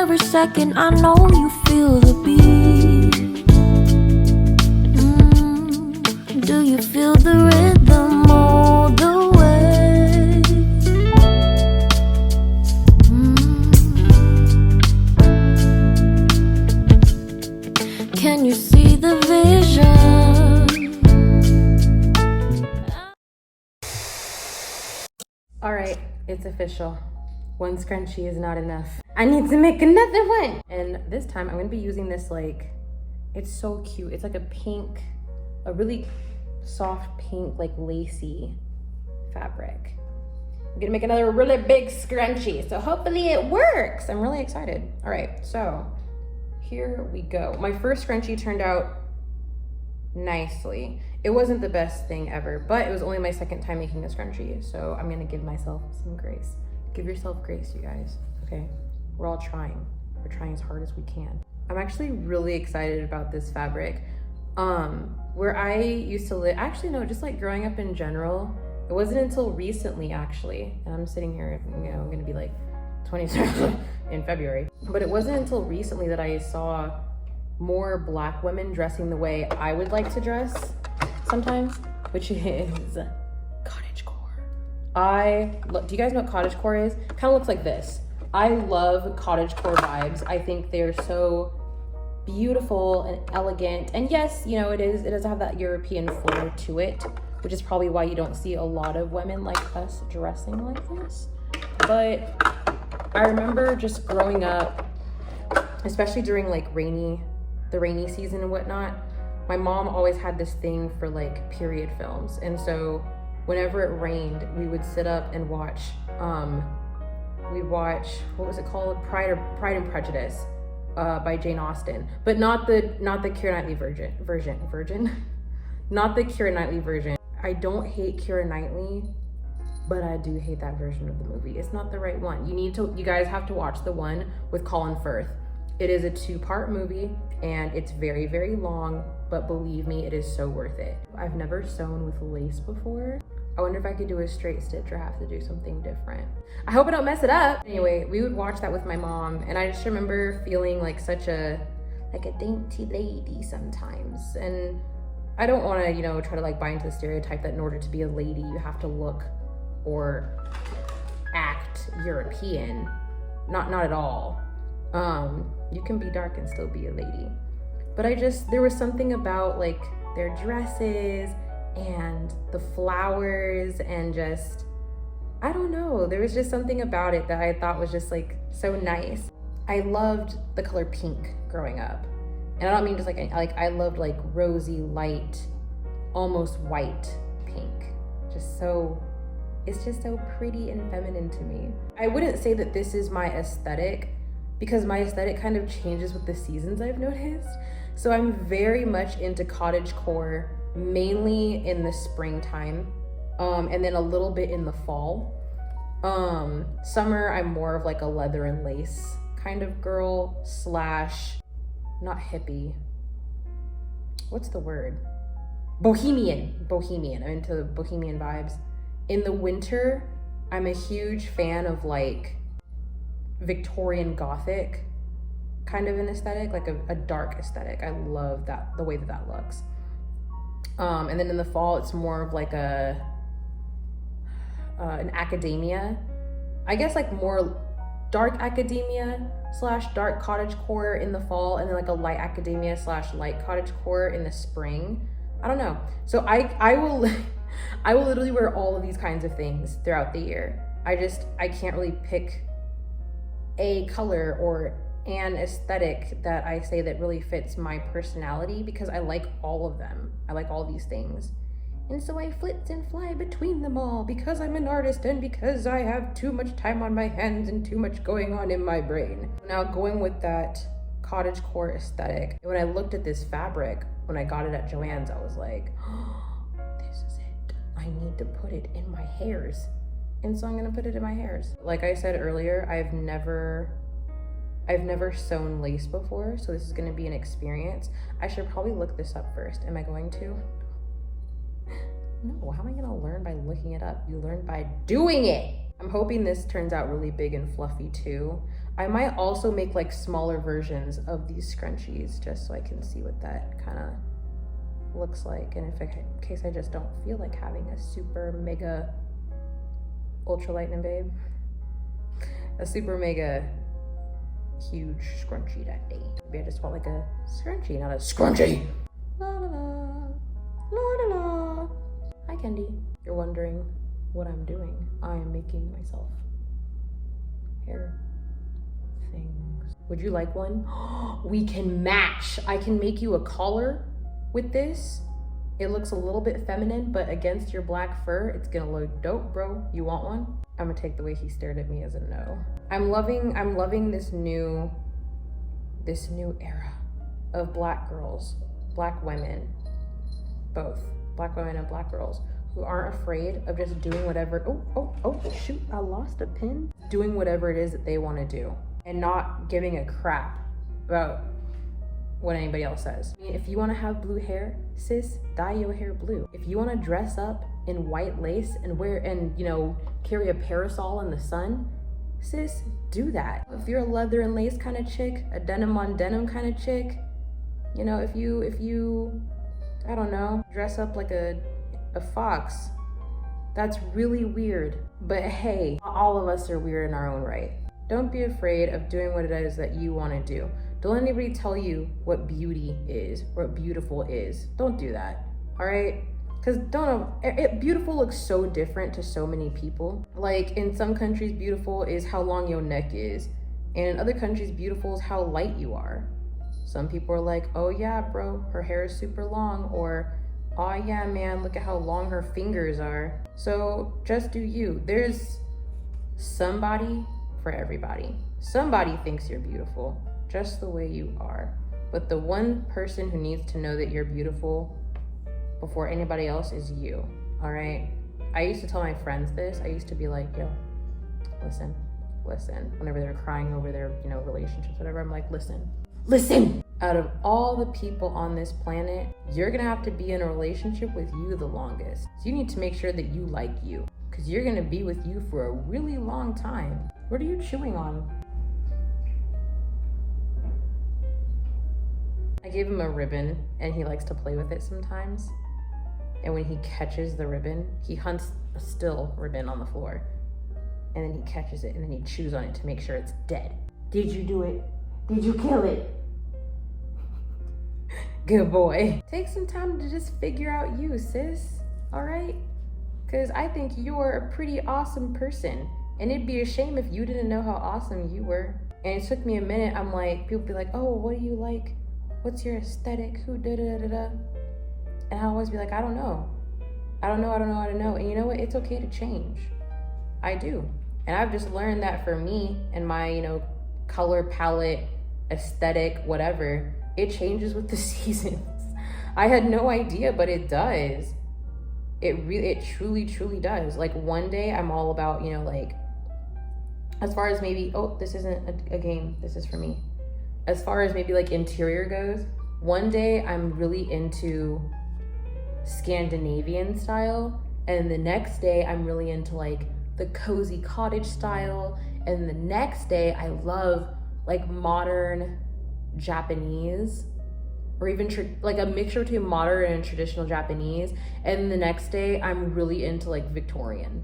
every second. I know you feel the beat. Do you feel the rhythm all the way? Can you see the vision? All right, it's official. One scrunchie is not enough. I need to make another one. And this time I'm gonna be using this, like, it's so cute. It's like a pink, a really soft pink, like lacy fabric. I'm gonna make another really big scrunchie. So hopefully it works. I'm really excited. All right, so here we go. My first scrunchie turned out nicely. It wasn't the best thing ever, but it was only my second time making a scrunchie. So I'm gonna give myself some grace. Give yourself grace, you guys, okay? We're all trying. We're trying as hard as we can. I'm actually really excited about this fabric. Where I used to live, actually no, just like growing up in general, it wasn't until recently actually, and I'm sitting here, you know, I'm gonna be like 27 in February, but it wasn't until recently that I saw more Black women dressing the way I would like to dress sometimes, which is CottageCore. Do you guys know what CottageCore is? Kind of looks like this. I love CottageCore vibes. I think they're so beautiful and elegant. And yes, you know, it does have that European flair to it, which is probably why you don't see a lot of women like us dressing like this. But I remember just growing up, especially during like the rainy season and whatnot, my mom always had this thing for like period films. And so whenever it rained, we would sit up and watch, we'd watch, what was it called? Pride and Prejudice by Jane Austen, but not the Keira Knightley version. Not the Keira Knightley version. I don't hate Keira Knightley, but I do hate that version of the movie. It's not the right one. You guys have to watch the one with Colin Firth. It is a 2-part movie and it's very, very long, but believe me, it is so worth it. I've never sewn with lace before. I wonder if I could do a straight stitch or have to do something different. I hope I don't mess it up. Anyway, we would watch that with my mom, and I just remember feeling like such a dainty lady sometimes. And I don't want to, you know, try to like buy into the stereotype that in order to be a lady, you have to look or act European. Not at all. You can be dark and still be a lady. But there was something about like their dresses and the flowers and just, I don't know, there was just something about it that I thought was just like so nice. I loved the color pink growing up. And I don't mean just like I loved like rosy, light, almost white pink. It's just so pretty and feminine to me. I wouldn't say that this is my aesthetic, because my aesthetic kind of changes with the seasons, I've noticed. So I'm very much into CottageCore, mainly in the springtime, and then a little bit in the fall. Summer, I'm more of like a leather and lace kind of girl / not hippie. What's the word? Bohemian. I'm into bohemian vibes. In the winter, I'm a huge fan of like Victorian Gothic kind of an aesthetic, like a dark aesthetic. I love that, the way that looks. And then in the fall, it's more of like an academia. I guess like more dark academia / dark cottagecore in the fall, and then like a light academia / light cottagecore in the spring. I don't know. So I will I will literally wear all of these kinds of things throughout the year. I can't really pick a color or an aesthetic that I say that really fits my personality, because I like all of them. I like all these things. And so I flit and fly between them all because I'm an artist and because I have too much time on my hands and too much going on in my brain. Now, going with that cottagecore aesthetic, when I looked at this fabric, when I got it at Joann's, I was like, oh, this is it. I need to put it in my hairs. And so I'm gonna put it in my hairs. Like I said earlier, I've never sewn lace before, so this is gonna be an experience. I should probably look this up first. Am I going to? No, how am I gonna learn by looking it up? You learn by doing it. I'm hoping this turns out really big and fluffy too. I might also make like smaller versions of these scrunchies just so I can see what that kind of looks like. And if in case I just don't feel like having a super mega ultra lightning babe, a super mega huge scrunchie that day. Maybe I just want like a scrunchie, not a scrunchie. La la la, la la la. Hi Kendi. You're wondering what I'm doing. I am making myself hair things. Would you like one? We can match. I can make you a collar with this. It looks a little bit feminine, but against your black fur, it's gonna look dope, bro. You want one? I'm gonna take the way he stared at me as a no. I'm loving this new era of black girls, black women, both black women and black girls who aren't afraid of just doing whatever. Oh, shoot, I lost a pin. Doing whatever it is that they want to do and not giving a crap about what anybody else says. I mean, if you want to have blue hair, sis, dye your hair blue. If you want to dress up in white lace and carry a parasol in the sun, sis, do that. If you're a leather and lace kind of chick, a denim on denim kind of chick, if you I don't know, dress up like a fox, that's really weird. But hey, all of us are weird in our own right. Don't be afraid of doing what it is that you want to do. Don't let anybody tell you what beauty is, what beautiful is. Don't do that, all right? Because beautiful looks so different to so many people. Like in some countries, beautiful is how long your neck is. And in other countries, beautiful is how light you are. Some people are like, oh yeah, bro, her hair is super long. Or, oh yeah, man, look at how long her fingers are. So just do you. There's somebody for everybody. Somebody thinks you're beautiful just the way you are. But the one person who needs to know that you're beautiful before anybody else is you, all right? I used to tell my friends this. I used to be like, yo, listen. Whenever they're crying over their, relationships, whatever, I'm like, listen. Out of all the people on this planet, you're gonna have to be in a relationship with you the longest. So you need to make sure that you like you, because you're gonna be with you for a really long time. What are you chewing on? I gave him a ribbon and he likes to play with it sometimes. And when he catches the ribbon, he hunts a still ribbon on the floor. And then he catches it and then he chews on it to make sure it's dead. Did you do it? Did you kill it? Good boy. Take some time to just figure out you, sis, all right? Because I think you're a pretty awesome person. And it'd be a shame if you didn't know how awesome you were. And it took me a minute. I'm like, people be like, oh, what do you like? What's your aesthetic? Who da-da-da-da-da? And I always be like, I don't know. And you know what? It's okay to change. I do. And I've just learned that for me and my, color palette, aesthetic, whatever, it changes with the seasons. I had no idea, but it does. It truly does. Like one day I'm all about, as far as maybe, oh, this isn't a game, this is for me. As far as maybe like interior goes, one day I'm really into Scandinavian style, and the next day I'm really into like the cozy cottage style, and the next day I love like modern Japanese, or even like a mixture between modern and traditional Japanese, and the next day I'm really into like Victorian.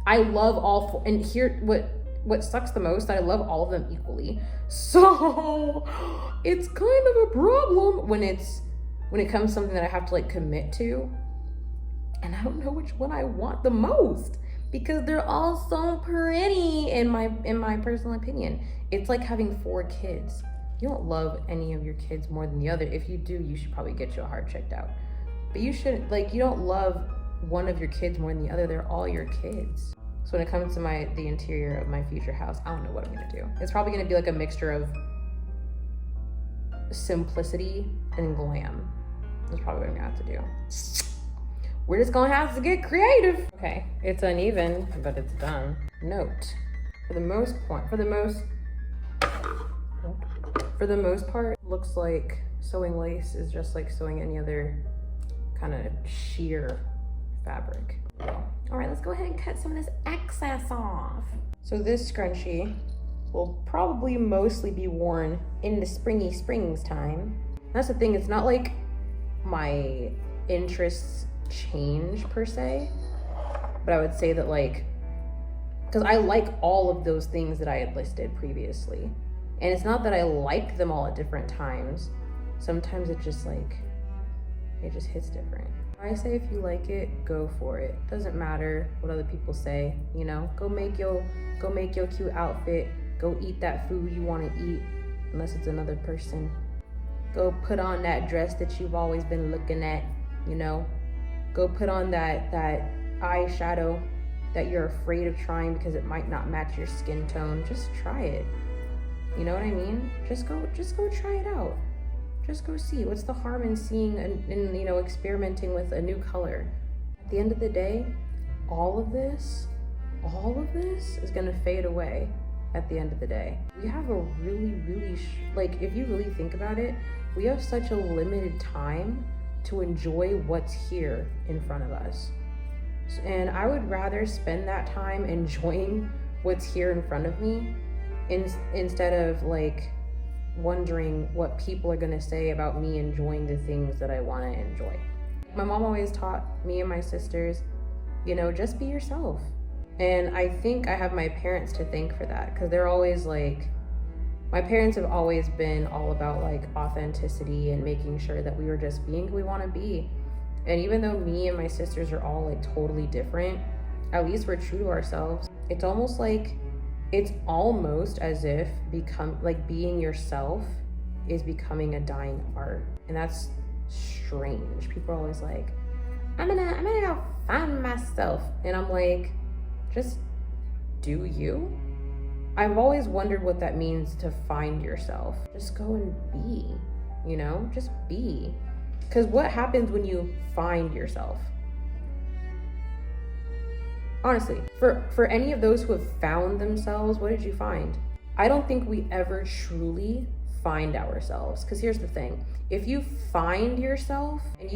I love all four, and here what sucks the most, I love all of them equally. So it's kind of a problem when it comes to something that I have to like commit to, and I don't know which one I want the most, because they're all so pretty in my personal opinion. It's like having 4 kids. You don't love any of your kids more than the other. If you do, you should probably get your heart checked out. But you shouldn't, like, you don't love one of your kids more than the other. They're all your kids. So when it comes to the interior of my future house, I don't know what I'm gonna do. It's probably gonna be like a mixture of simplicity and glam. That's probably what I'm gonna have to do. We're just gonna have to get creative. Okay, it's uneven, but it's done. Note, for the most part, looks like sewing lace is just like sewing any other kind of sheer fabric. All right, let's go ahead and cut some of this excess off. So this scrunchie will probably mostly be worn in the springs time. That's the thing, it's not like my interests change per se, but I would say that like, because I like all of those things that I had listed previously. And it's not that I like them all at different times. Sometimes it just like, it just hits different. I say if you like it, go for it. Doesn't matter what other people say, you know? Go make your cute outfit. Go eat that food you want to eat, unless it's another person. Go put on that dress that you've always been looking at, you know? Go put on that eyeshadow that you're afraid of trying because it might not match your skin tone. Just try it. You know what I mean? Just go try it out. Just go see. What's the harm in seeing and you know, experimenting with a new color? At the end of the day, all of this is gonna fade away at the end of the day. We have a really, like, if you really think about it, we have such a limited time to enjoy what's here in front of us. And I would rather spend that time enjoying what's here in front of me instead of like wondering what people are gonna say about me enjoying the things that I wanna enjoy. My mom always taught me and my sisters, you know, just be yourself. And I think I have my parents to thank for that, because they're always like, my parents have always been all about like authenticity and making sure that we were just being who we wanna be. And even though me and my sisters are all like totally different, at least we're true to ourselves. It's almost as if being yourself is becoming a dying art. And that's strange. People are always like, I'm gonna go find myself. And I'm like, just do you? I've always wondered what that means to find yourself. Just go and be, you know, just be. Because what happens when you find yourself? Honestly, for any of those who have found themselves, what did you find? I don't think we ever truly find ourselves. Because here's the thing. If you find yourself and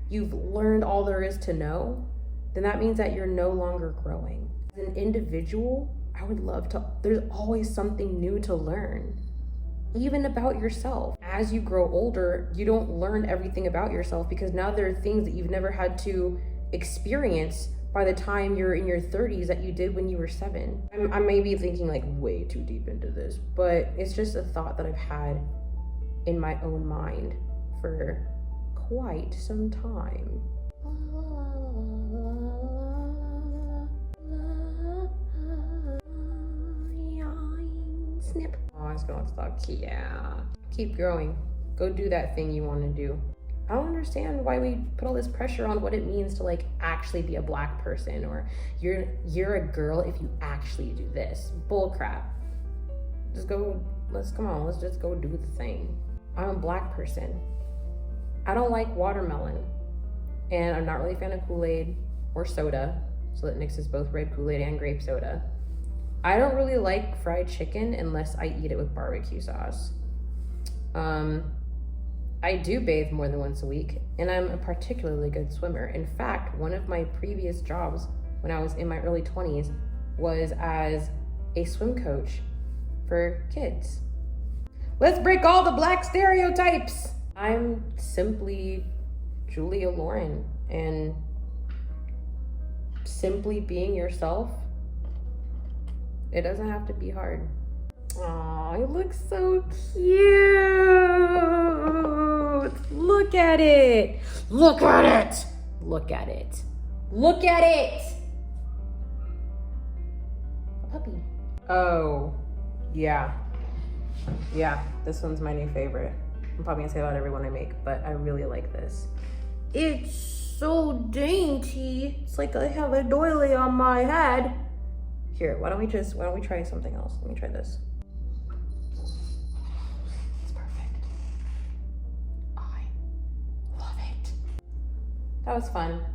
you've learned all there is to know, then that means that you're no longer growing. As an individual, I would love to, there's always something new to learn. Even about yourself. As you grow older, you don't learn everything about yourself because now there are things that you've never had to experience by the time you're in your 30s that you did when you were 7. I may be thinking like way too deep into this, but it's just a thought that I've had in my own mind for quite some time. Snip. Oh, it's gonna stop. Yeah. Keep growing. Go do that thing you want to do. I don't understand why we put all this pressure on what it means to like actually be a Black person, or you're a girl if you actually do this. Bull crap. Just go, let's just go do the thing. I'm a Black person. I don't like watermelon, and I'm not really a fan of Kool-Aid or soda, so that mixes both red Kool-Aid and grape soda. I don't really like fried chicken unless I eat it with barbecue sauce. I do bathe more than once a week, and I'm a particularly good swimmer. In fact, one of my previous jobs when I was in my early 20s was as a swim coach for kids. Let's break all the Black stereotypes. I'm simply Julia Lauren, and simply being yourself, it doesn't have to be hard. Aw, you look so cute. Look at it. Look at it. Look at it. Look at it. A puppy. Oh, yeah. Yeah, this one's my new favorite. I'm probably gonna say about every one I make, but I really like this. It's so dainty. It's like I have a doily on my head. Here, why don't we try something else? Let me try this. It's perfect. I love it. That was fun.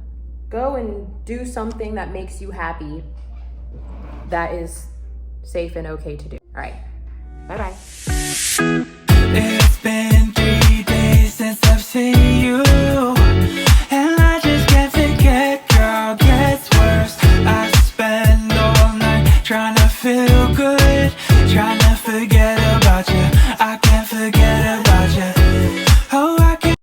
Go and do something that makes you happy. That is safe and okay to do. All right.